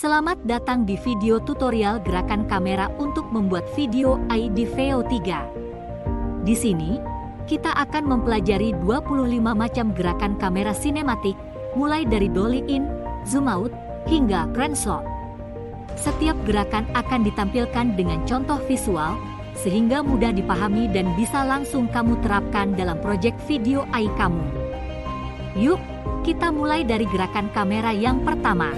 Selamat datang di video tutorial gerakan kamera untuk membuat video AI di Veo 3. Di sini, kita akan mempelajari 25 macam gerakan kamera sinematik, mulai dari Dolly In, zoom out, hingga crane shot. Setiap gerakan akan ditampilkan dengan contoh visual, sehingga mudah dipahami dan bisa langsung kamu terapkan dalam proyek video AI kamu. Yuk, kita mulai dari gerakan kamera yang pertama.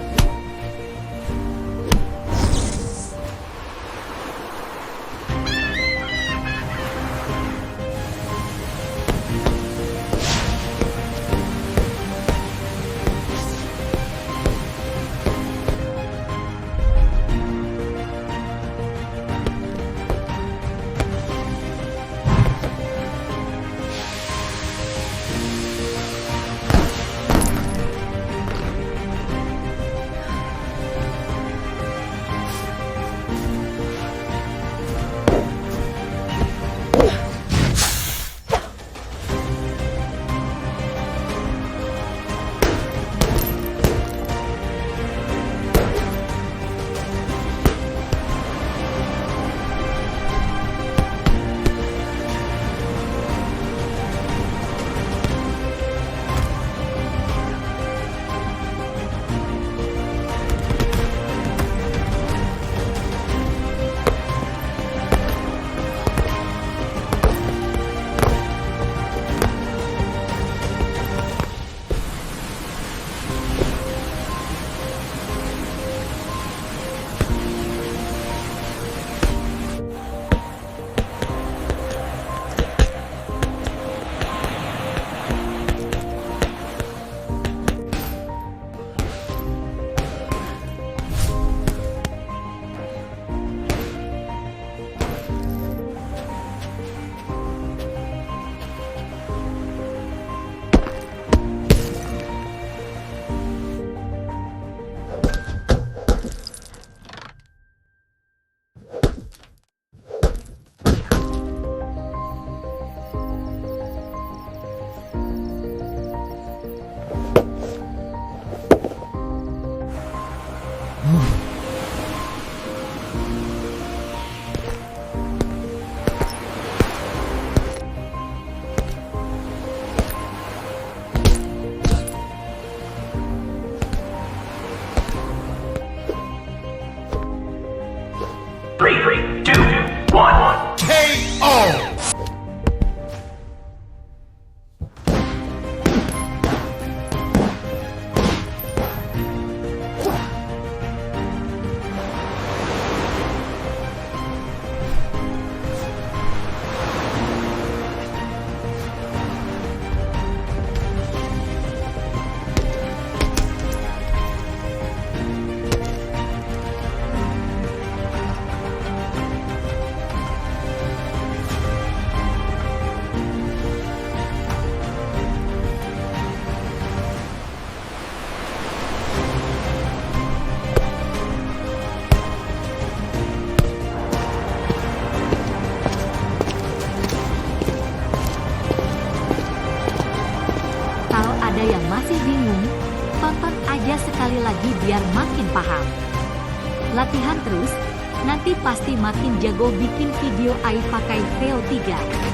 Three, two, one. KO! Yang masih bingung, tonton aja sekali lagi biar makin paham. Latihan terus, nanti pasti makin jago bikin video AI pakai Veo 3.